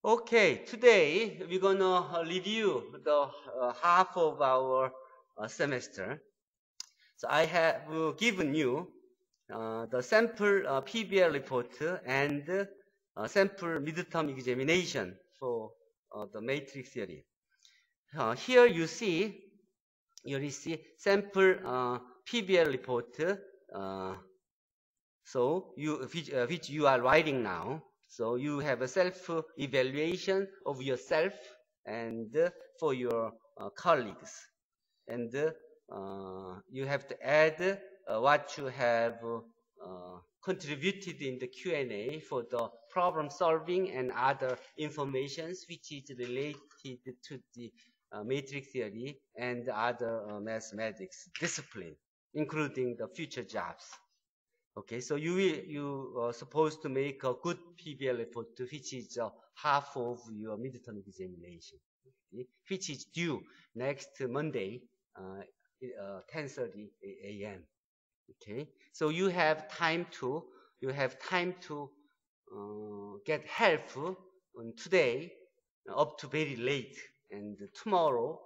Okay, today we're gonna review the half of our semester. So I have given you the sample PBL report and sample midterm examination for the matrix theory. Here you see sample PBL report. Which you are writing now. So you have a self-evaluation of yourself and for your colleagues. And you have to add what you have contributed in the Q&A for the problem solving and other informations which is related to the matrix theory and other mathematics discipline, including the future jobs. Okay, so you are supposed to make a good PBL report, which is half of your midterm examination, okay, which is due next Monday, 10:30 a.m. Okay, so you have time to get help on today up to very late, and tomorrow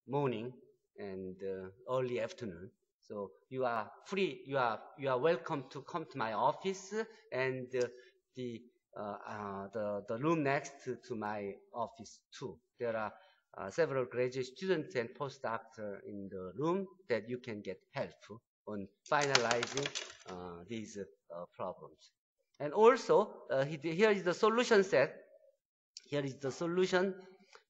morning and early afternoon. So you are free. You are welcome to come to my office and the room next to my office too. There are several graduate students and postdocs in the room that you can get help on finalizing these problems. And also here is the solution set. Here is the solution.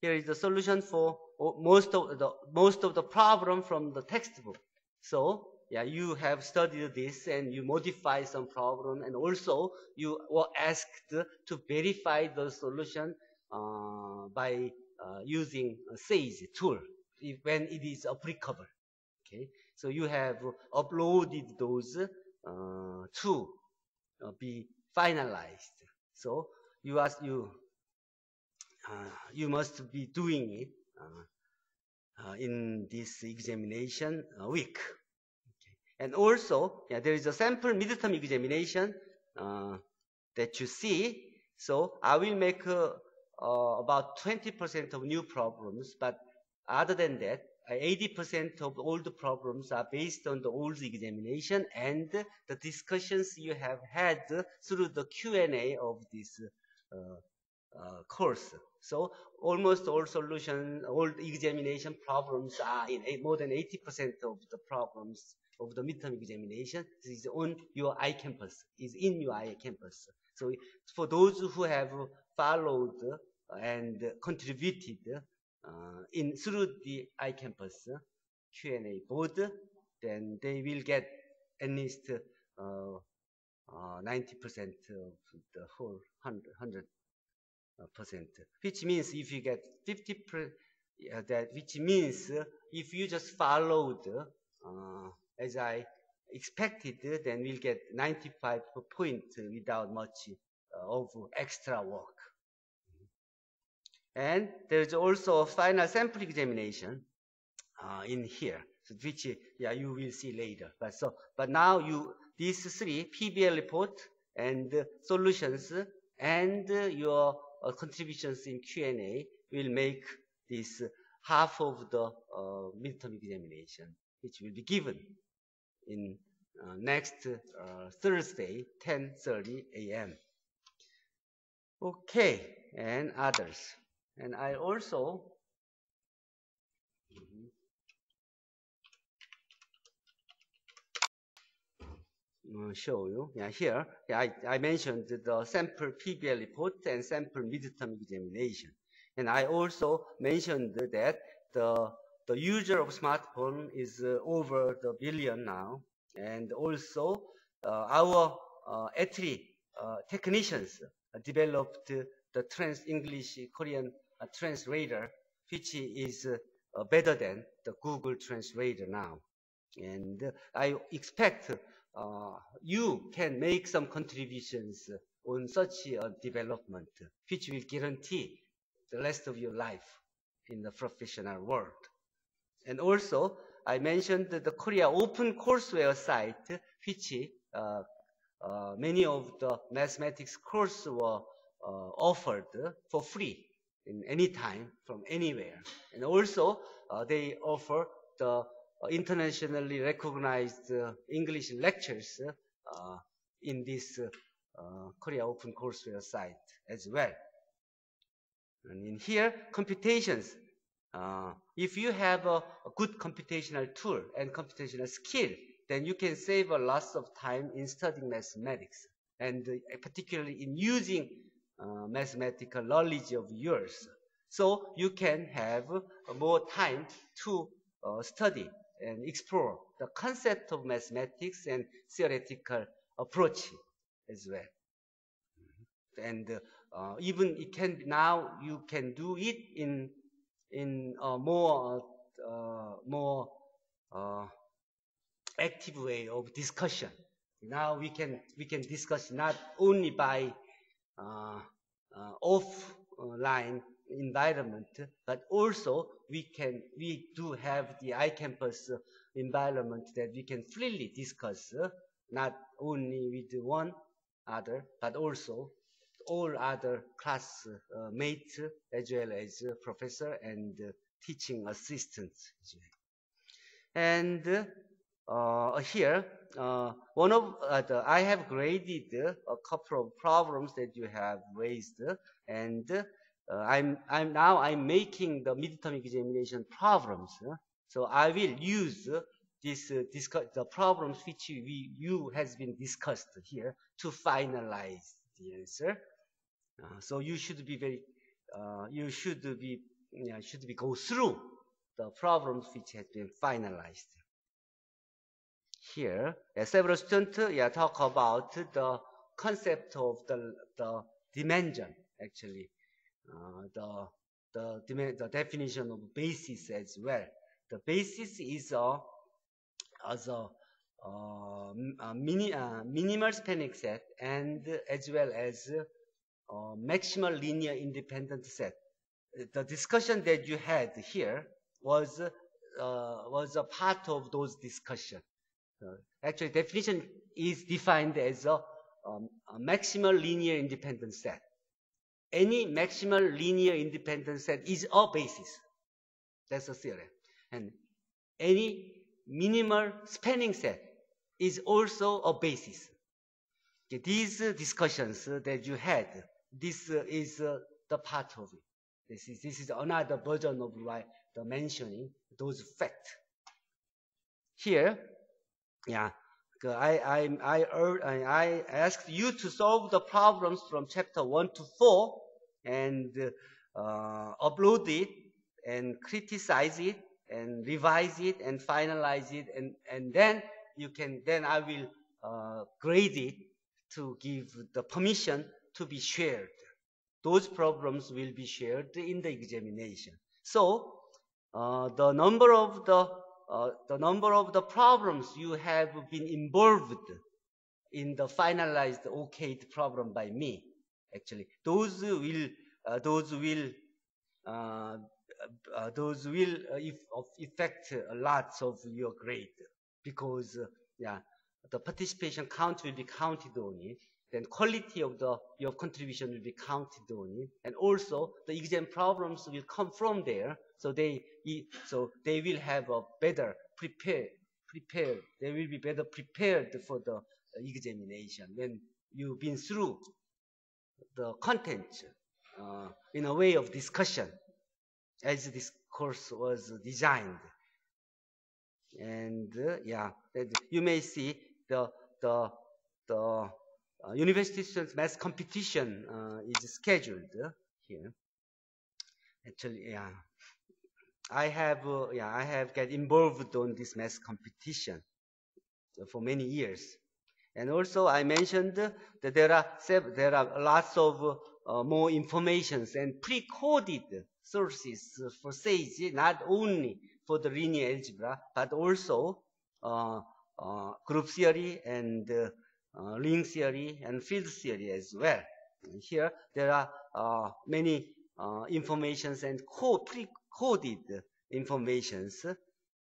Here is the solution for most of the problem from the textbook. So, yeah, you have studied this and you modify some problem, and also you were asked to verify the solution by using a SAGE tool when it is applicable. Okay, so you have uploaded those to be finalized. So you must be doing it in this examination week. Okay. And also, yeah, there is a sample midterm examination that you see. So I will make about 20% of new problems, but other than that, 80% of all the problems are based on the old examination and the discussions you have had through the Q&A of this course. So almost all examination problems are in more than 80% of the problems of the midterm examination is on your iCampus, is in your iCampus. So for those who have followed and contributed through the iCampus Q&A board, then they will get at least 90% of the whole 100%, which means if you get 50%, which means if you just followed as I expected, then we'll get 95 points without much of extra work. And there's also a final sample examination in here, so which you will see later. But now these three PBL report and solutions and your contributions in Q&A will make this half of the midterm examination, which will be given in next Thursday, 10:30 a.m. Okay, and others. And I also show you. Yeah, here I mentioned the sample PBL report and sample midterm examination, and I also mentioned that the user of smartphone is over the billion now, and also our technicians developed the English Korean translator, which is better than the Google translator now. And I expect you can make some contributions on such a development, which will guarantee the rest of your life in the professional world. And also, I mentioned the Korea Open Courseware site, which many of the mathematics courses were offered for free in any time from anywhere. And also they offer the internationally recognized English lectures in this Korea OpenCourseware site as well. And in here, computations. If you have a good computational tool and computational skill, then you can save a lot of time in studying mathematics, and particularly in using mathematical knowledge of yours. So you can have more time to study and explore the concept of mathematics and theoretical approach as well. And even it can now you can do it in a more active way of discussion. Now we can discuss not only by offline environment, but also we do have the iCampus environment that we can freely discuss, not only with one other, but also all other class mates as well as professor and teaching assistants. And here, I have graded a couple of problems that you have raised, and I'm making the midterm examination problems. So I will use the problems which you has been discussed here to finalize the answer. So you should be go through the problems which have been finalized. Here, several students talk about the concept of the dimension, actually, the definition of basis as well. The basis is a minimal spanning set and as well as maximal linear independent set. The discussion that you had here was a part of those discussions. Actually, definition is defined as a maximal linear independent set. Any maximal linear independent set is a basis. That's a theorem. And any minimal spanning set is also a basis. Okay, these discussions that you had, this is the part of it. This is another version of the mentioning those facts. Here, I asked you to solve the problems from chapter 1 to 4 and upload it and criticize it and revise it and finalize it, and then I will grade it to give the permission to be shared. Those problems will be shared in the examination. So the number of the problems you have been involved in the finalized okayed problem by me, actually, those will affect a lot of your grade, because the participation count will be counted on it. Then quality of your contribution will be counted on it, and also the exam problems will come from there. So they will have a better prepared. They will be better prepared for the examination when you've been through the content in a way of discussion as this course was designed. And you may see the university students math competition is scheduled here. Actually, I have got involved on this math competition for many years, and also I mentioned that there are lots of more informations and pre-coded sources for SAGE, not only for the linear algebra but also group theory and ring theory and field theory as well. And here there are many informations and pre-coded informations,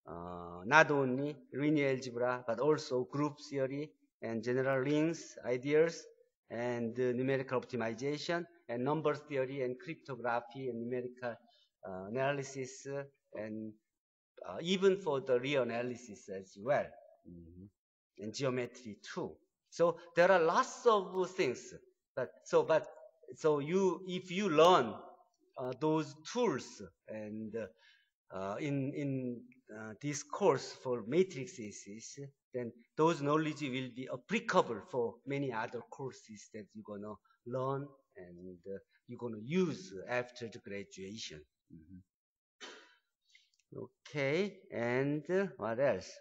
not only linear algebra but also group theory and general rings ideas and numerical optimization, and number theory, and cryptography, and numerical analysis, and even for the real analysis as well, and geometry too. So there are lots of things. So if you learn those tools and in this course for matrices, then those knowledge will be applicable for many other courses that you're gonna learn and you're gonna use after the graduation. Okay, and what else?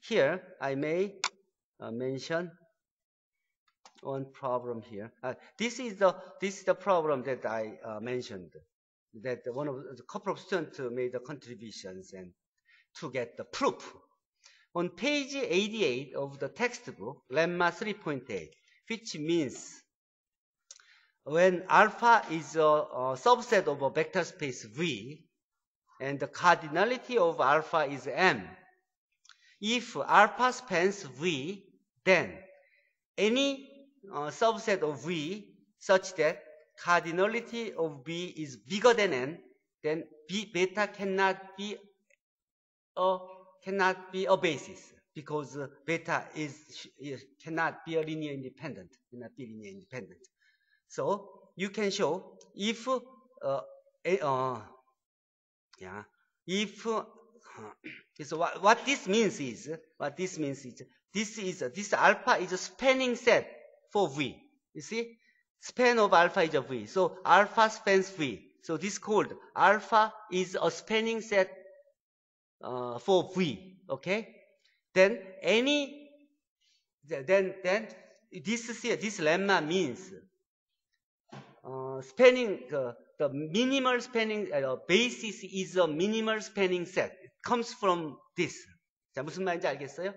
Here I may mention one problem here. This is the problem that I mentioned. That one of the couple of students made the contributions and to get the proof. On page 88 of the textbook, Lemma 3.8, which means when alpha is a subset of a vector space V, and the cardinality of alpha is M. If alpha spans V, then any subset of V such that cardinality of V is bigger than N, then beta cannot be a basis, because beta cannot be a linear independent. So you can show if so what this means is this alpha is a spanning set for V. You see, span of alpha is a V. So alpha spans V. So this called alpha is a spanning set for V. Okay. Then this lemma means spanning the minimal spanning basis is a minimal spanning set. It comes from this. 자, 무슨 말인지 알겠어요?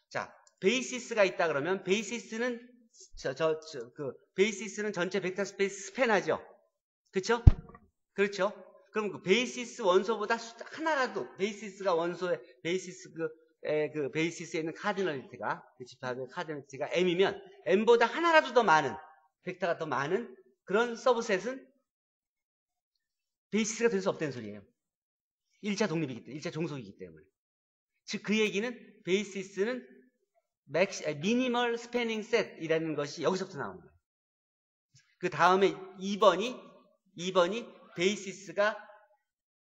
자, 베이시스가 있다 그러면 베이시스는 베이시스는 전체 벡터 스페이스 스팬하죠. 그렇죠? 그렇죠? 그럼 그 베이시스 원소보다 하나라도 베이시스가 원소의 그 베이시스에 있는 카디널리티가 그 집합의 카디널리티가 m이면 m보다 하나라도 더 많은 벡터가 더 많은 그런 서브셋은 베이시스가 될 수 없다는 소리예요. 1차 독립이기 때문에, 1차 종속이기 때문에. 즉 그 얘기는 베이시스는 미니멀 스패닝 셋이라는 것이 여기서부터 나오는 거예요. 그 다음에 2번이 베이시스가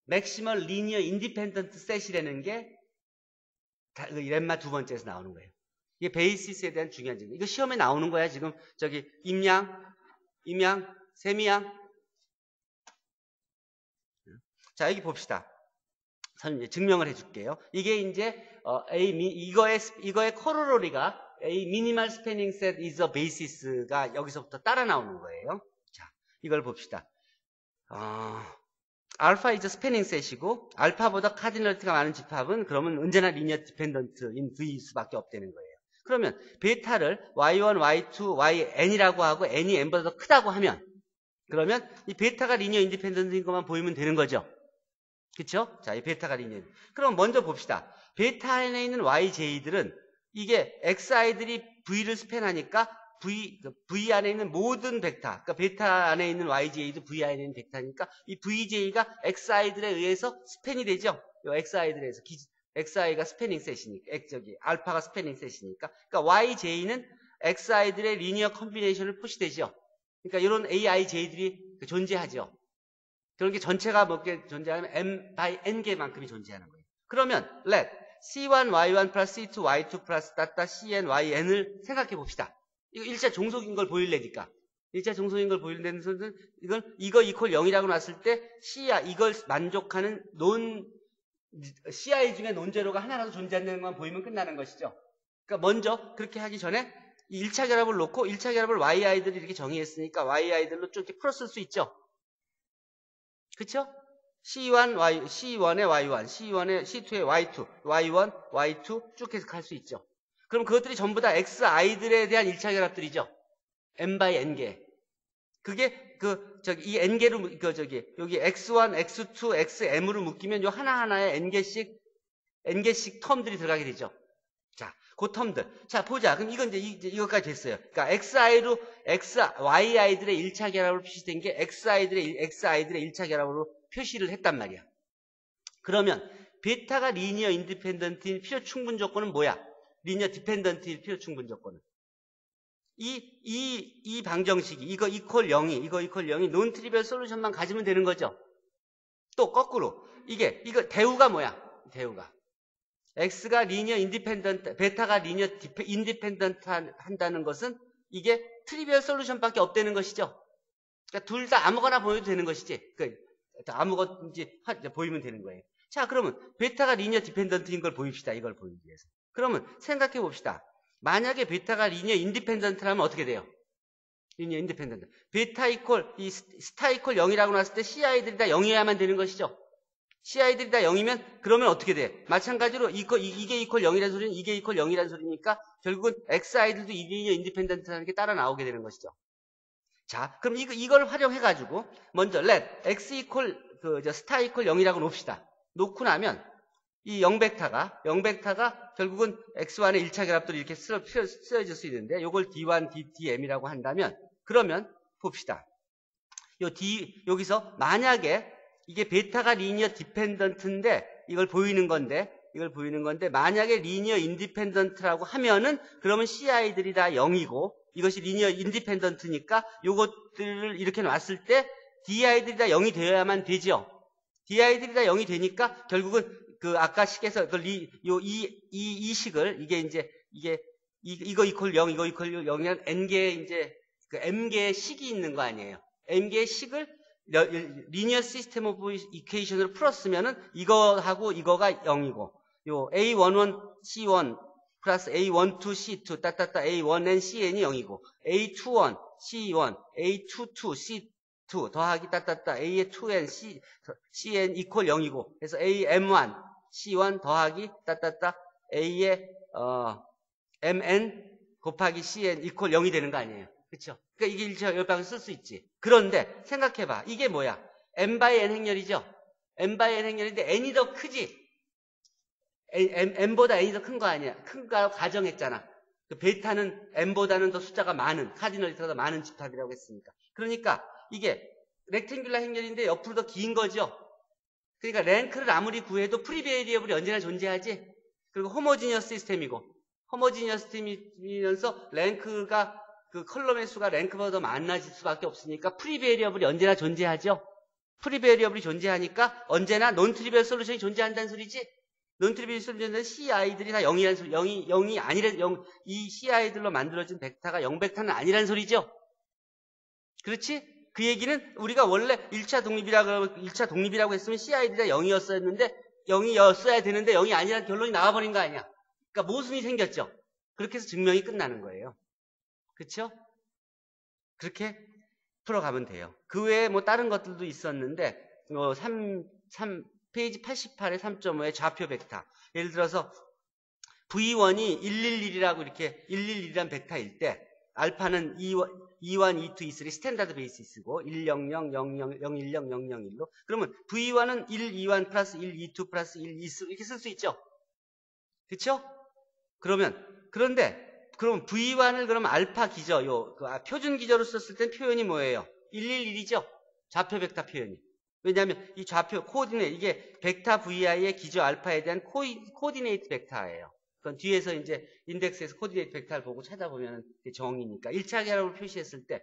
맥시멀 리니어 인디펜던트 셋이라는 게 렘마 두 번째에서 나오는 거예요. 이게 베이시스에 대한 중요한 점이에요. 이거 시험에 나오는 거야. 지금 저기 임양, 세미양. 자, 여기 봅시다. 증명을 해줄게요. 이게 이제 이거의 코로로리가 A minimal spanning set is a basis가 여기서부터 따라 나오는 거예요. 자, 이걸 봅시다. 알파 is a spanning set이고 알파보다 카디널리티가 많은 집합은 그러면 언제나 리니어 디펜던트인 V일 수밖에 없다는 거예요. 그러면 베타를 Y1, Y2, YN이라고 하고 N이 N보다 더 크다고 하면 그러면 이 베타가 리니어 인디펜던트인 것만 보이면 되는 거죠. 그쵸? 자, 이 베타가 리니어. 그럼 먼저 봅시다. 베타 안에 있는 YJ들은 이게 XI들이 V를 스팬하니까 V 안에 있는 모든 벡터, 그러니까 베타 안에 있는 YJ도 V 안에 있는 벡터니까 이 VJ가 XI들에 의해서 스팬이 되죠? XI들에 의해서. XI가 스패닝 셋이니까, 알파가 스패닝 셋이니까. 그러니까 YJ는 XI들의 리니어 컴비네이션을 푸시되죠? 그러니까 이런 AIJ들이 존재하죠. 그런 게 전체가 몇 개 존재하면 M by N개만큼이 존재하는 거예요. 그러면 let C1, Y1 플러스 C2, Y2 플러스 CN, YN을 생각해 봅시다. 이거 1차 종속인 걸 보일래니까. 1차 종속인 걸 보일래는 것은 이거 이퀄 0이라고 놨을 때 이걸 만족하는 CI 중에 논제로가 하나라도 존재하는 것만 보이면 끝나는 것이죠. 그러니까 먼저 그렇게 하기 전에 이 1차 결합을 놓고 1차 결합을 YI들이 이렇게 정의했으니까 YI들로 쭉 이렇게 풀었을 수 있죠. 그쵸? C1의 Y1, C2의 Y2, Y1, Y2 쭉 해석할 수 있죠. 그럼 그것들이 전부 다 XI들에 대한 1차 결합들이죠. M by N개. 그게 이 N개로 여기 X1, X2, XM으로 묶이면 요 하나하나에 N개씩 텀들이 들어가게 되죠. 자, 그 텀들. 자, 보자. 그럼 이건 이제 이것까지 됐어요. 그러니까 YI들의 1차 결합으로 표시된 게 XI들의 1차 결합으로 표시를 했단 말이야. 그러면 베타가 리니어 인디펜던트인 필요 충분 조건은 뭐야? 리니어 디펜던트인 필요 충분 조건은. 이 방정식이, 이거 이퀄 0이 논 트리비얼 솔루션만 가지면 되는 거죠. 또 거꾸로. 이거 대우가 뭐야? 대우가. X가 리니어 인디펜던트, 베타가 리니어 인디펜던트 한다는 것은 이게 트리비얼 솔루션밖에 없다는 것이죠. 그러니까 둘 다 아무거나 보여도 되는 것이지. 그러니까 아무것인지 보이면 되는 거예요. 자, 그러면 베타가 리니어 디펜던트인 걸 보입시다. 이걸 보이기 위해서. 그러면 생각해 봅시다. 만약에 베타가 리니어 인디펜던트라면 어떻게 돼요? 리니어 인디펜던트. 베타 이퀄, 이 스타 이퀄 0이라고 나왔을 때 CI들이 다 0이어야만 되는 것이죠. CI들이 다 0이면 그러면 어떻게 돼? 마찬가지로 이게 이퀄 0이라는 소리는 이게 이퀄 0이라는 소리니까 결국은 XI들도 리니어 인디펜던트라는 게 따라 나오게 되는 것이죠. 자, 그럼 이걸 활용해가지고 먼저 let X 이퀄 스타 이퀄 0이라고 놓읍시다. 놓고 나면 이 0벡터가 결국은 X1의 1차 결합들이 이렇게 쓰여질 수 있는데 요걸 D1, DM이라고 한다면 그러면 봅시다. 여기서 만약에 이게 베타가 리니어 디펜던트인데 이걸 보이는 건데 만약에 리니어 인디펜던트라고 하면은 그러면 CI들이 다 0이고 이것이 리니어 인디펜던트니까 요것들을 이렇게 놨을 때 DI들이 다 0이 되어야만 되죠. DI들이 다 0이 되니까 결국은 아까 식에서 이 식을 이거 이퀄 0, 이거 이퀄 0이란 n개의 m개의 식이 있는 거 아니에요. m개의 식을 리니어 시스템 오브 이퀘이션으로 풀었으면은 이거하고 이거가 0이고 요 A11 C1 플러스 A12 C2 따따따 A1N CN이 0이고 A21 C1 A22 C2 더하기 따따따 A의 2N CN 이퀄 0이고 그래서 AM1 C1 더하기 따따따 A의 MN 곱하기 CN 이퀄 0이 되는 거 아니에요. 그렇죠? 그러니까 이게 1차 열방을 쓸 수 있지. 그런데 생각해봐. 이게 뭐야? n by n 행렬이죠? n by n 행렬인데 n이 더 크지? n보다 n이 더 큰 거 아니야? 큰가 가정했잖아. 그 베타는 n보다는 더 숫자가 많은, 카디널 리터가 더 많은 집합이라고 했으니까. 그러니까 이게 렉탱귤라 행렬인데 옆으로 더 긴 거죠? 그러니까 랭크를 아무리 구해도 프리베리어블이 언제나 존재하지? 그리고 호모지니어스 시스템이고, 호모지니어스 시스템이면서 랭크가 그 컬럼의 수가 랭크보다 더 많아질 수밖에 없으니까 프리베리어블이 언제나 존재하죠? 프리베리어블이 존재하니까 언제나 논트리비얼 솔루션이 존재한다는 소리지? 논트리비얼 솔루션은 CI들이 다 0이라는 소리, 0이 아니란, 이 CI들로 만들어진 벡터가 0벡터는 아니라는 소리죠? 그렇지? 그 얘기는 우리가 원래 1차 독립이라고 했으면 CI들이 다 0이었어야 되는데 0이 아니라는 결론이 나와버린 거 아니야? 그러니까 모순이 생겼죠? 그렇게 해서 증명이 끝나는 거예요. 그렇죠? 그렇게 풀어가면 돼요. 그 외에 뭐 다른 것들도 있었는데 페이지 88의 3.5의 좌표 벡터. 예를 들어서 V1이 111이라고 이렇게 111이란 벡터일 때 알파는 21, 22, 23 스탠다드 베이시스고 100, 00, 010, 001로 그러면 V1은 1, 21 플러스 1, 22 플러스 1, 23 이렇게 쓸 수 있죠? 그렇죠? 그런데 그럼 V1을 그럼 알파 기저, 표준 기저로 썼을 땐 표현이 뭐예요? 111이죠? 좌표 벡터 표현이. 왜냐하면 이 좌표 코디네이트, 이게 벡터 VI의 기저 알파에 대한 코디네이트 벡터예요. 그건 뒤에서 이제 인덱스에서 코디네이트 벡터를 보고 찾아보면 정의니까. 1차 결합을 표시했을 때,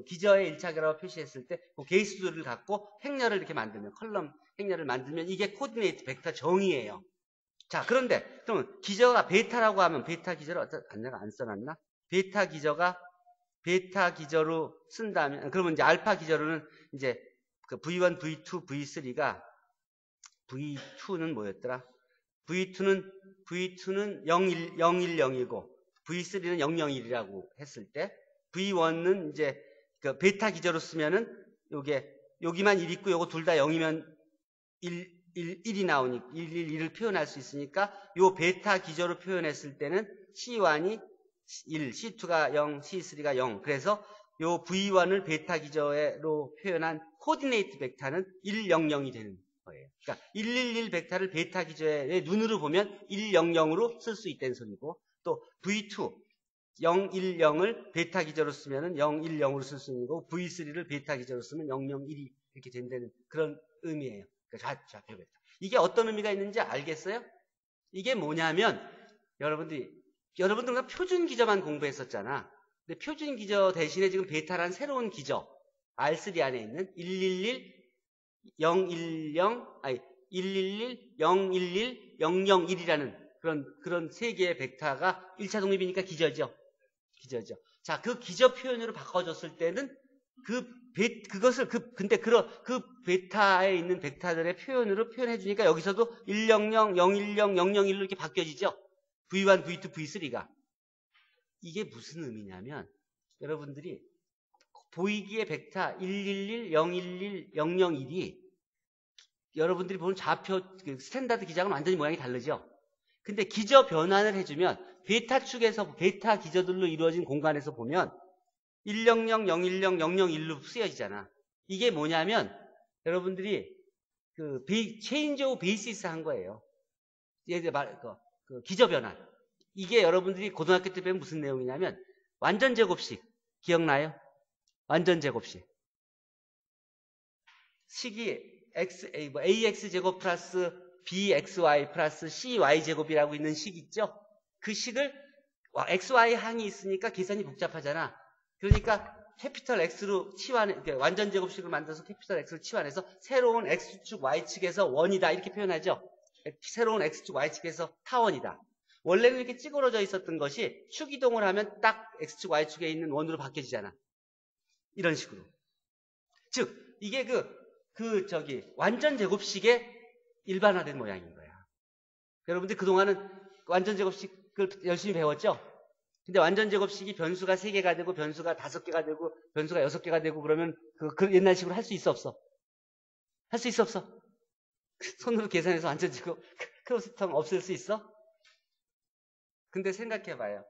기저의 1차 결합을 표시했을 때, 그 개수들을 갖고 행렬을 이렇게 만들면, 컬럼 행렬을 만들면 이게 코디네이트 벡터 정의예요. 자, 그런데, 그러면 기저가 베타라고 하면, 베타 기저를 내가 안 써놨나? 베타 기저로 쓴다면, 그러면 이제 알파 기저로는 이제 그 V1, V2, V3가, V2는 뭐였더라? V2는 010이고, V3는 001이라고 했을 때, V1은 이제 그 베타 기저로 쓰면은, 여기만 1 있고, 요거 둘 다 0이면 1이 나오니까 111을 표현할 수 있으니까 요 베타 기저로 표현했을 때는 C1이 1, C2가 0, C3가 0. 그래서 요 V1을 베타 기저로 표현한 코디네이트 벡터는 100이 되는 거예요. 그러니까 111 벡터를 베타 기저의 눈으로 보면 100으로 쓸 수 있다는 소리고, 또 V2 010을 베타 기저로 쓰면 010으로 쓸 수 있는 거고, V3를 베타 기저로 쓰면 001이 이렇게 된다는 그런 의미예요. 그러니까 좌표 벡터. 이게 어떤 의미가 있는지 알겠어요? 이게 뭐냐면 여러분들은 표준 기저만 공부했었잖아. 근데 표준 기저 대신에 지금 베타란 새로운 기저 R3 안에 있는 111, 010, 011, 그런 세 개의 벡터가 1차 독립이니까 기저죠. 자, 그 기저 표현으로 바꿔줬을 때는 근데 그 베타에 있는 벡터들의 표현으로 표현해주니까 여기서도 100, 010, 001로 이렇게 바뀌어지죠. V1, V2, V3가. 이게 무슨 의미냐면, 여러분들이 보이기의 벡터 111, 011, 001이 여러분들이 보는 좌표 스탠다드 기장은 완전히 모양이 다르죠. 근데 기저 변환을 해주면 베타 축에서 베타 기저들로 이루어진 공간에서 보면 100, 010, 001로 쓰여지잖아. 이게 뭐냐면 여러분들이 체인지 오브 베이시스 한 거예요. 기저 변환. 이게 여러분들이 고등학교 때 배운 무슨 내용이냐면 완전 제곱식 기억나요? 완전 제곱식. 식이 ax 제곱 플러스 bxy 플러스 cy 제곱이라고 있는 식 있죠? 그 식을 xy 항이 있으니까 계산이 복잡하잖아. 그러니까 캐피털 X로 완전 제곱식을 만들어서 캐피털 X로 치환해서 새로운 X축 Y축에서 원이다 이렇게 표현하죠. 새로운 X축 Y축에서 타원이다. 원래는 이렇게 찌그러져 있었던 것이 축 이동을 하면 딱 X축 Y축에 있는 원으로 바뀌어지잖아. 이런 식으로. 즉 이게 완전 제곱식의 일반화된 모양인 거야. 여러분들 그동안은 완전 제곱식을 열심히 배웠죠? 근데 완전 제곱식이 변수가 3개가 되고 변수가 5개가 되고 변수가 6개가 되고 그러면 옛날식으로 할 수 있어 없어? 할 수 있어 없어? 손으로 계산해서 완전 제곱 크로스텀 없앨 수 있어? 근데 생각해봐요.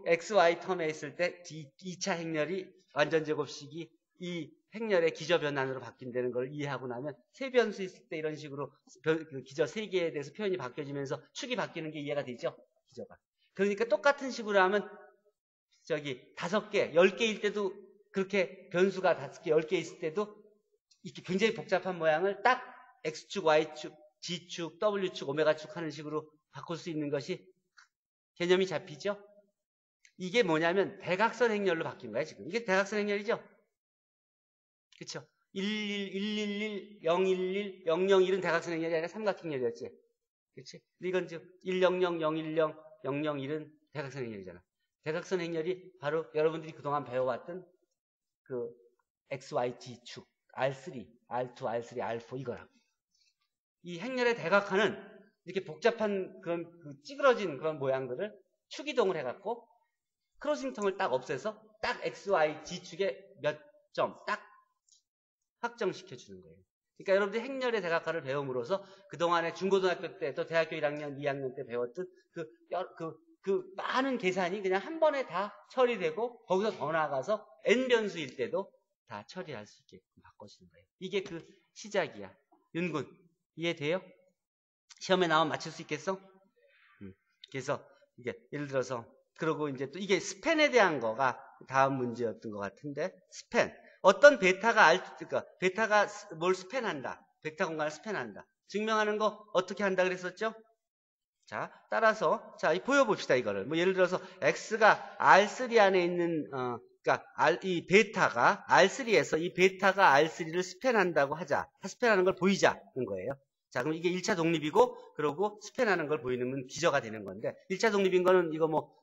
XY 텀에 있을 때 2차 행렬이 완전 제곱식이 이 행렬의 기저 변환으로 바뀐다는 걸 이해하고 나면 세 변수 있을 때 이런 식으로 기저 3개에 대해서 표현이 바뀌어지면서 축이 바뀌는 게 이해가 되죠? 기저가. 그러니까 똑같은 식으로 하면 5개, 10개일 때도 그렇게 변수가 5개, 10개 있을 때도 이렇게 굉장히 복잡한 모양을 딱 X축, Y축, G축, W축, 오메가축 하는 식으로 바꿀 수 있는 것이 개념이 잡히죠? 이게 뭐냐면 대각선 행렬로 바뀐 거야 지금. 이게 대각선 행렬이죠? 그쵸? 111, 011, 001은 대각선 행렬이 아니라 삼각행렬이었지. 그치? 이건 지금 100, 010, 001은 대각선 행렬이잖아. 대각선 행렬이 바로 여러분들이 그동안 배워왔던 XYG축, R3, R2, R3, R4 이거라고. 이 행렬의 대각화는 이렇게 복잡한 그런 찌그러진 그런 모양들을 축이동을 해갖고 크로싱 텀을 딱 없애서 딱 XYG축에 몇 점 딱 확정시켜주는 거예요. 그러니까 여러분들이 행렬의 대각화를 배움으로써 그동안에 중고등학교 때 또 대학교 1학년, 2학년 때 배웠던 많은 계산이 그냥 한 번에 다 처리되고 거기서 더 나아가서 n변수일 때도 다 처리할 수 있게끔 바꿔주는 거예요. 이게 시작이야. 윤군, 이해돼요? 시험에 나오면 맞출 수 있겠어? 그래서 이게 예를 들어서 그러고 이제 또 이게 스팬에 대한 거가 다음 문제였던 것 같은데 스팬. 어떤 베타가 뭘 스팬한다. 벡터 공간을 스팬한다. 증명하는 거 어떻게 한다 그랬었죠? 자, 따라서 보여봅시다 이거를. 뭐 예를 들어서 x가 R3 안에 있는 이 베타가 R3에서 이 베타가 R3를 스팬한다고 하자. 스팬하는 걸 보이자는 거예요. 자, 그럼 이게 1차 독립이고 그러고 스팬하는 걸 보이는 기저가 되는 건데 1차 독립인 거는 이거 뭐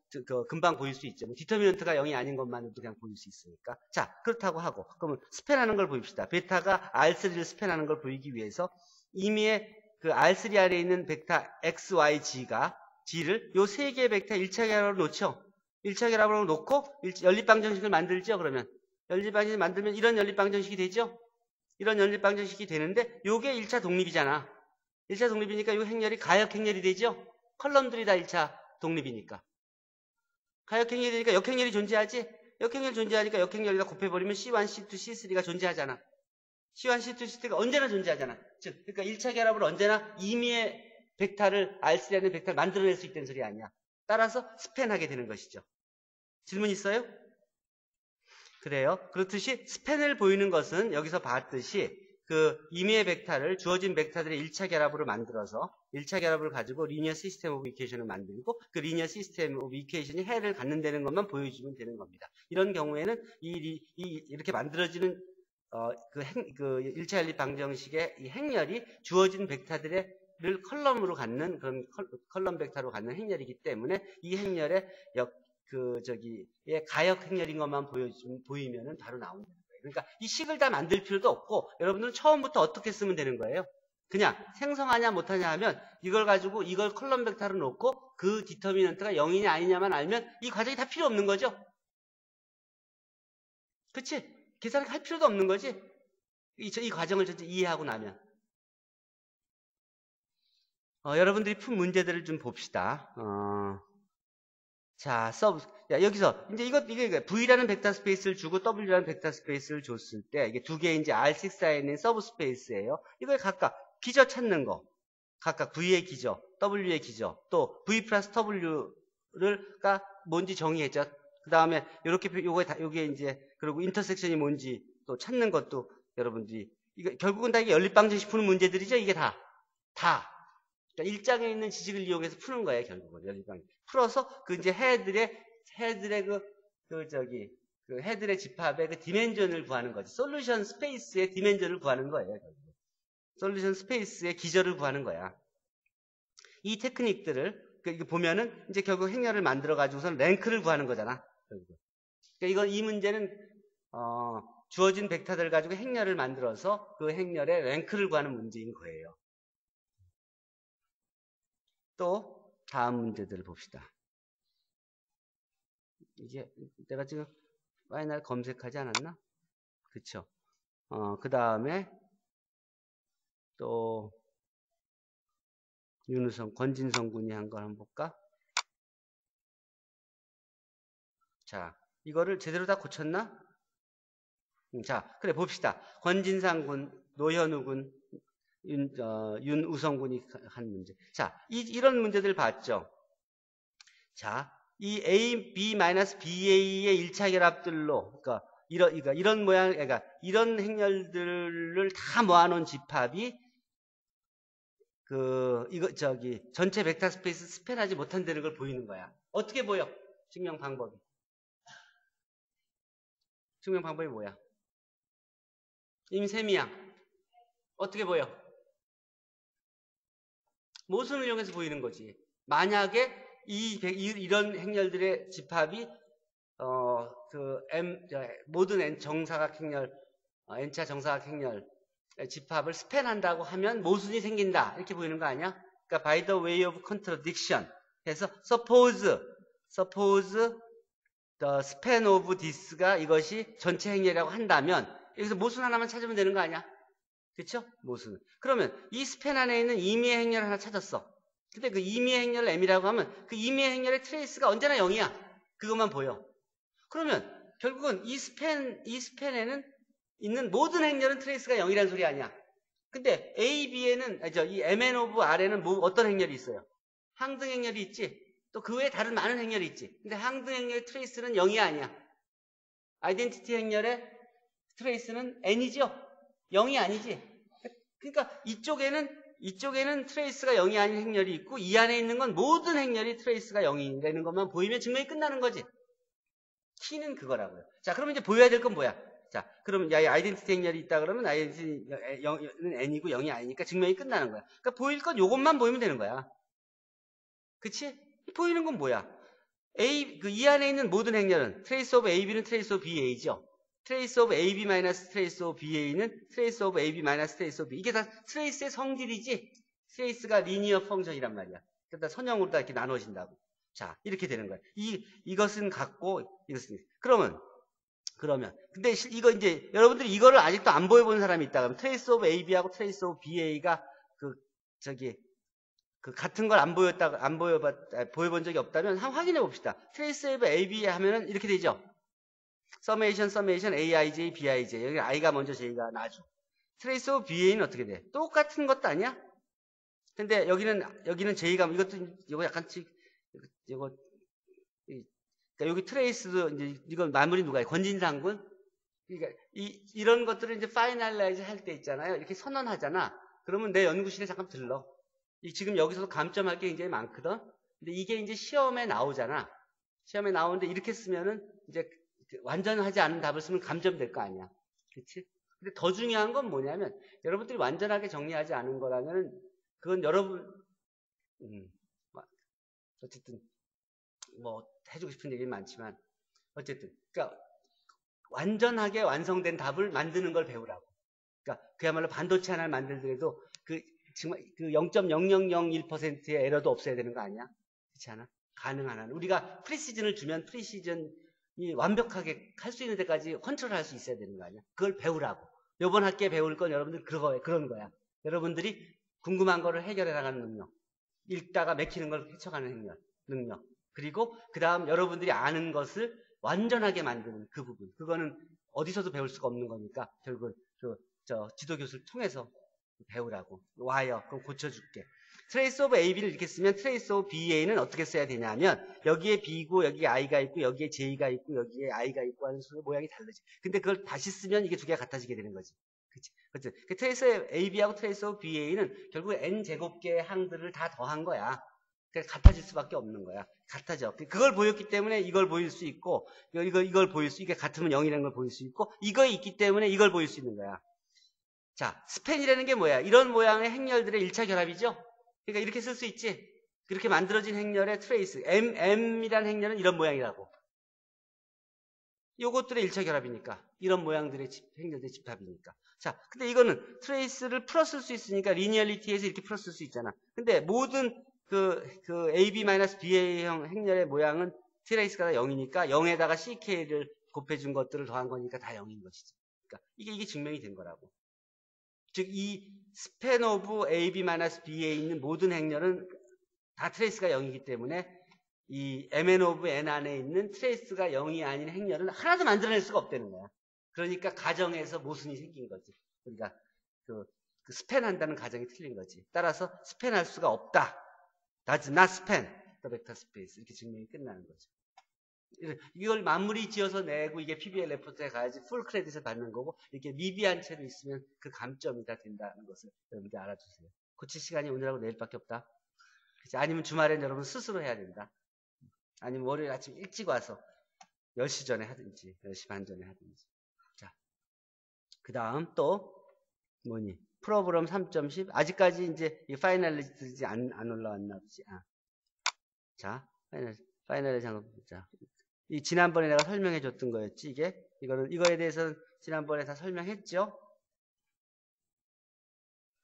금방 보일 수 있죠. 디터미넌트가 0이 아닌 것만으로도 그냥 보일 수 있으니까. 자, 그렇다고 하고 그러면 스팬하는 걸 보입시다. 베타가 R3를 스팬하는 걸 보이기 위해서 이미의 R3 안에 있는 벡터 XY, G를 요 3개의 벡터 1차 결합으로 놓죠. 1차 결합으로 놓고 연립방정식을 만들죠. 그러면 연립방정식을 만들면 이런 연립방정식이 되죠. 이런 연립방정식이 되는데 요게 1차 독립이잖아. 1차 독립이니까 요 행렬이 가역행렬이 되죠. 컬럼들이 다 1차 독립이니까. 가역행렬이 되니까 역행렬이 존재하지. 역행렬 존재하니까 역행렬이다 곱해버리면 C1, C2, C3가 존재하잖아. C1, C2, C3가 언제나 존재하잖아. 즉, 그러니까 1차 결합을 언제나 임의의 벡터를 R3라는 벡터를 만들어낼 수 있다는 소리 아니야. 따라서 스팬하게 되는 것이죠. 질문 있어요? 그래요. 그렇듯이 스팬을 보이는 것은 여기서 봤듯이 그 임의의 벡터를 주어진 벡터들의 1차 결합으로 만들어서 1차 결합을 가지고 리니어 시스템 오브 이퀘이션을 만들고 그 리니어 시스템 오브 이퀘이션이 해를 갖는다는 것만 보여주면 되는 겁니다. 이런 경우에는 이렇게 만들어지는 그 1차 연립 방정식의 이 행렬이 주어진 벡터들을 컬럼으로 갖는 그런 컬럼 벡터로 갖는 행렬이기 때문에 이 행렬의 가역 행렬인 것만 보이면은 바로 나온다는 거예요. 그러니까 이 식을 다 만들 필요도 없고 여러분들은 처음부터 어떻게 쓰면 되는 거예요? 그냥 생성하냐 못하냐 하면 이걸 가지고 이걸 컬럼 벡터로 놓고 그 디터미넌트가 0이냐 아니냐만 알면 이 과정이 다 필요 없는 거죠. 그치? 계산을 할 필요도 없는 거지. 이 과정을 전체 이해하고 나면. 여러분들이 푼 문제들을 좀 봅시다. 자, 여기서, 이게 V라는 벡터 스페이스를 주고 W라는 벡터 스페이스를 줬을 때, 이게 두 개의 이제 R6사에 있는 서브 스페이스예요. 이걸 각각 기저 찾는 거. 각각 V의 기저, W의 기저, 또 V 플러스 W가 뭔지 정의했죠. 그 다음에, 요게 이제, 그리고 인터섹션이 뭔지 또 찾는 것도 여러분들이, 결국은 다 이게 연립방정식 푸는 문제들이죠. 이게 다. 그러니까 일장에 있는 지식을 이용해서 푸는 거예요, 결국은. 연립방정식. 풀어서 그 이제 해들의 해들의 집합의 그 디멘전을 구하는 거지. 솔루션 스페이스의 디멘전을 구하는 거예요, 결국은. 솔루션 스페이스의 기저를 구하는 거야. 이 테크닉들을 이거 보면은 이제 결국 행렬을 만들어 가지고선 랭크를 구하는 거잖아. 결국은. 그러니까 이 문제는 주어진 벡터들 가지고 행렬을 만들어서 그 행렬의 랭크를 구하는 문제인 거예요. 또 다음 문제들을 봅시다. 이게 내가 지금 파이널 검색하지 않았나? 그쵸? 그 다음에 또 권진성 군이 한 걸 한번 볼까? 자, 이거를 제대로 다 고쳤나? 자, 그래 봅시다. 권진상 군, 노현우 군, 윤우성 군이 한 문제. 자, 이런 문제들 봤죠? 자, 이 A, B-BA의 1차 결합들로, 그러니까 이런 모양, 그러니까 이런 행렬들을 다 모아놓은 집합이 전체 벡터 스페이스 스팬하지 못한다는 걸 보이는 거야. 어떻게 보여? 증명 방법이 뭐야? 임세미양. 어떻게 보여? 모순을 이용해서 보이는 거지. 만약에 이런 행렬들의 집합이 모든 N 정사각 행렬, N차 정사각 행렬 집합을 스팬한다고 하면 모순이 생긴다. 이렇게 보이는 거 아니야? 그러니까 by the way of contradiction. 그래서 suppose the span of this가 이것이 전체 행렬이라고 한다면 여기서 모순 하나만 찾으면 되는 거 아니야? 그쵸? 모순. 그러면 이 스팬 안에 있는 임의의 행렬 하나 찾았어. 근데 그 임의의 행렬을 M이라고 하면 그 임의의 행렬의 트레이스가 언제나 0이야. 그것만 보여. 그러면 결국은 이 스팬에는 있는 모든 행렬은 트레이스가 0이라는 소리 아니야. 근데 A, B에는, 이 MN 오브 R에는 어떤 행렬이 있어요? 항등 행렬이 있지. 또 그 외에 다른 많은 행렬이 있지. 근데 항등 행렬의 트레이스는 0이 아니야. 아이덴티티 행렬의 트레이스는 N이죠? 0이 아니지. 그러니까 이쪽에는 트레이스가 0이 아닌 행렬이 있고 이 안에 있는 건 모든 행렬이 트레이스가 0이라는 것만 보이면 증명이 끝나는 거지. 키는 그거라고요. 자, 그러면 이제 보여야 될 건 뭐야? 자, 그러면 아이덴티티 행렬이 있다 그러면 아이덴티티는 N이고 0이 아니니까 증명이 끝나는 거야. 그러니까 보일 건 요것만 보이면 되는 거야. 그치? 보이는 건 뭐야? 이 안에 있는 모든 행렬은 트레이스 오브 AB는 트레이스 오브 BA죠. 트레이스 오브 AB 마이너스 트레이스 오브 BA는 트레이스 오브 AB 마이너스 트레이스 오브 B. 이게 다 트레이스의 성질이지. 트레이스가 리니어 펑션이란 말이야. 그러니까 선형으로 다 이렇게 나눠진다고. 자, 이렇게 되는 거야. 이것은 같고 이것은 그러면 근데 이거 이제 여러분들이 이거를 아직도 안 보여본 사람이 있다 그러면 트레이스 오브 AB하고 트레이스 오브 BA가 같은 걸 보여본 적이 없다면 한번 확인해 봅시다. 트레이스 오브 AB 하면은 이렇게 되죠. 서메이션 AIJ BIJ. 여기 I가 먼저 J가 나죠. 트레이스 오브 BA는 어떻게 돼? 똑같은 것도 아니야? 근데 여기는 제의감, 이거 약간씩, 그러니까 여기 트레이스도 이제, 이건 마무리 누가 해? 권진상군? 그러니까 이런 것들을 이제 파이널라이즈 할 때 있잖아요. 이렇게 선언하잖아. 그러면 내 연구실에 잠깐 들러. 지금 여기서도 감점할 게 굉장히 많거든? 근데 이게 이제 시험에 나오잖아. 시험에 나오는데 이렇게 쓰면은 이제 완전하지 않은 답을 쓰면 감점될 거 아니야. 그치? 근데 더 중요한 건 뭐냐면, 여러분들이 완전하게 정리하지 않은 거라면, 그건 여러분, 어쨌든, 뭐, 해주고 싶은 얘기는 많지만, 어쨌든, 그러니까, 완전하게 완성된 답을 만드는 걸 배우라고. 그러니까, 그야말로 반도체 하나를 만들더라도, 정말, 0.0001%의 에러도 없어야 되는 거 아니야? 그렇지 않아? 가능한 한. 우리가 프리시즌을 주면 프리시즌이 완벽하게 할 수 있는 데까지 컨트롤할 수 있어야 되는 거 아니야? 그걸 배우라고. 이번 학기에 배울 건 여러분들 그런 거야. 여러분들이 궁금한 거를 해결해 나가는 능력. 읽다가 맥히는 걸 헤쳐가는 능력. 그리고 그 다음 여러분들이 아는 것을 완전하게 만드는 그 부분. 그거는 어디서도 배울 수가 없는 거니까 결국은 지도교수를 통해서 배우라고. 와요. 그럼 고쳐줄게. 트레이스 오브 AB를 이렇게 쓰면 트레이스 오브 BA는 어떻게 써야 되냐면 여기에 B고 여기에 I가 있고 여기에 J가 있고 여기에 I가 있고 하는 순간 모양이 다르지. 근데 그걸 다시 쓰면 이게 두 개가 같아지게 되는 거지. 그치? 그치? 그 트레이스 AB하고 트레이스 오브 BA는 결국 N제곱개의 항들을 다 더한 거야. 그래서 같아질 수밖에 없는 거야. 같아져. 그걸 보였기 때문에 이걸 보일 수 있고 이걸 보일 수, 이게 같으면 0이라는 걸 보일 수 있고 이거 있기 때문에 이걸 보일 수 있는 거야. 자, 스팬이라는 게 뭐야? 이런 모양의 행렬들의 1차 결합이죠? 그러니까 이렇게 쓸 수 있지? 그렇게 만들어진 행렬의 트레이스. M이라는 행렬은 이런 모양이라고. 요것들의 1차 결합이니까. 이런 모양들의 행렬들의 집합이니까. 자, 근데 이거는 트레이스를 풀었을 수 있으니까 리니얼리티에서 이렇게 풀었을 수 있잖아. 근데 모든 AB-BA형 행렬의 모양은 트레이스가 다 0이니까 0에다가 CK를 곱해준 것들을 더한 거니까 다 0인 것이지. 그러니까 이게 증명이 된 거라고. 즉, 이 스팬 오브 AB-BA에 있는 모든 행렬은 다 트레이스가 0이기 때문에 이 MN 오브 N 안에 있는 트레이스가 0이 아닌 행렬은 하나도 만들어낼 수가 없다는 거야. 그러니까 가정에서 모순이 생긴 거지. 그러니까 그 스팬한다는 가정이 틀린 거지. 따라서 스팬할 수가 없다. Does not span the vector space. 이렇게 증명이 끝나는 거죠. 이걸 마무리 지어서 내고 이게 PBL 레포트에 가야지 풀 크레딧을 받는 거고 이렇게 미비한 채로 있으면 그 감점이 다 된다는 것을 여러분들 알아주세요. 고칠 시간이 오늘하고 내일밖에 없다. 그치? 아니면 주말엔 여러분 스스로 해야 된다. 아니면 월요일 아침 일찍 와서 10시 전에 하든지 10시 반 전에 하든지. 자, 그 다음 또 뭐니? 프로그램 3.10 아직까지 이제 이 파이널리스트 안 올라왔나 보지. 자, 파이널리 잠깐 보자. 이 지난번에 내가 설명해 줬던 거였지, 이게? 이거에 대해서는 지난번에 다 설명했죠?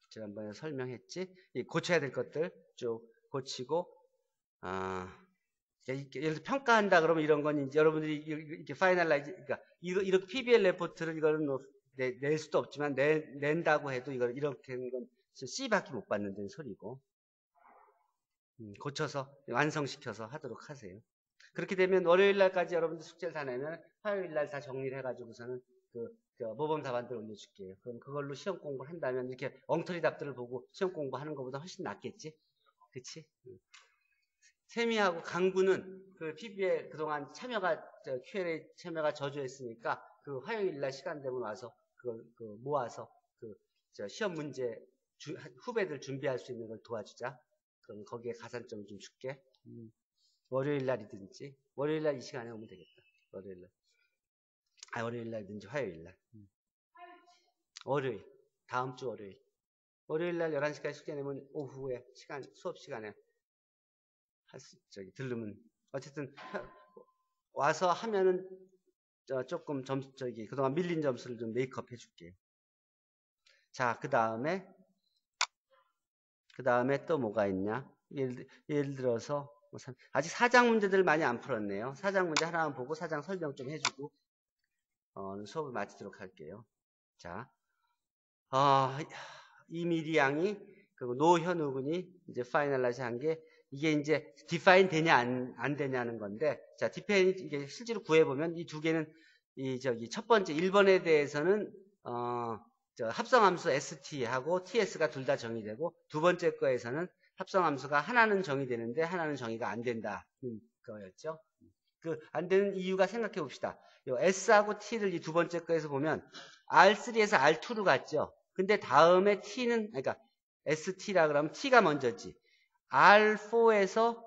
지난번에 설명했지? 고쳐야 될 것들 쭉 고치고, 예를 들어 평가한다 그러면 이런 건 이제 여러분들이 이렇게 파이널라이즈, 그러니까 이렇게 PBL 레포트를 이거는 뭐 낼 수도 없지만 낸다고 해도 이렇게 하는 건 C밖에 못 받는다는 소리고. 고쳐서 완성시켜서 하도록 하세요. 그렇게 되면 월요일 날까지 여러분들 숙제를 다 내면 화요일 날 다 정리를 해가지고서는 모범 답안들 올려줄게요. 그럼 그걸로 시험 공부를 한다면 이렇게 엉터리 답들을 보고 시험 공부하는 것보다 훨씬 낫겠지? 그치? 세미하고 강구는 그 PB에 그동안 Q&A 참여가 저조했으니까 그 화요일 날 시간 되면 와서 그걸 모아서 시험 문제 후배들 준비할 수 있는 걸 도와주자. 그럼 거기에 가산점 좀 줄게. 월요일 날이든지 월요일 날 이 시간에 오면 되겠다. 월요일 날. 월요일 날이든지 화요일 날. 월요일. 다음 주 월요일. 월요일 날 11시까지 숙제 내면 오후에 수업 시간에 들르면 어쨌든 와서 하면은 조금 그동안 밀린 점수를 좀 메이크업 해줄게요. 자, 그 다음에 또 뭐가 있냐? 예를 들어서 아직 사장 문제들 많이 안 풀었네요. 사장 문제 하나만 보고 사장 설명 좀 해주고 수업을 마치도록 할게요. 자, 이미리 양이 그리고 노현우 군이 이제 파이널라이즈 한 게 이게 이제 디파인 되냐 안 되냐는 건데, 자, 디파인 이게 실제로 구해보면 이 두 개는 첫 번째 1번에 대해서는 합성함수 st하고 ts가 둘 다 정의되고, 두 번째 거에서는 합성함수가 하나는 정의되는데 하나는 정의가 안 된다는 거였죠. 안 되는 이유가 생각해 봅시다. 요 s하고 t를 이 두 번째 거에서 보면 r3에서 r2로 갔죠. 근데 다음에 t는, 그러니까 st라 그러면 t가 먼저지. r4에서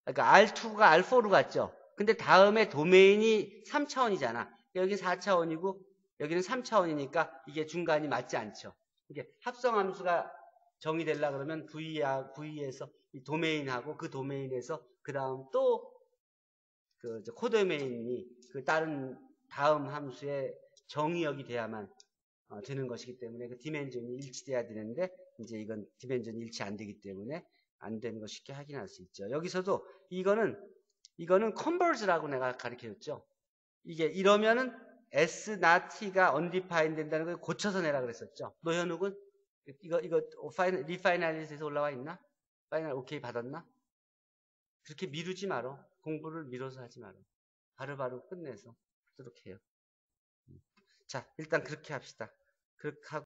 그러니까 r2가 r4로 갔죠. 근데 다음에 도메인이 3차원이잖아. 여기 4차원이고 여기는 3차원이니까 이게 중간이 맞지 않죠. 이게 합성함수가 정의되려 그러면 V에서 이 도메인하고 그 도메인에서 그 다음 또 코도메인이 그 다음 함수의 정의역이 돼야만 되는 것이기 때문에 그 디멘전이 일치돼야 되는데, 이제 이건 디멘전이 일치 안 되기 때문에 안 되는 거 쉽게 확인할 수 있죠. 여기서도 이거는 컨버즈라고 내가 가르쳐줬죠. 이게 이러면은 S 나 T가 undefined 된다는 걸 고쳐서 내라 그랬었죠. 노현욱은 이거 리파이널리스트에서 올라와 있나? 파이널 오케이 받았나? 그렇게 미루지 마라. 공부를 미뤄서 하지 마라. 바로바로 끝내서 하도록 해요. 자, 일단 그렇게 합시다. 그렇게 하고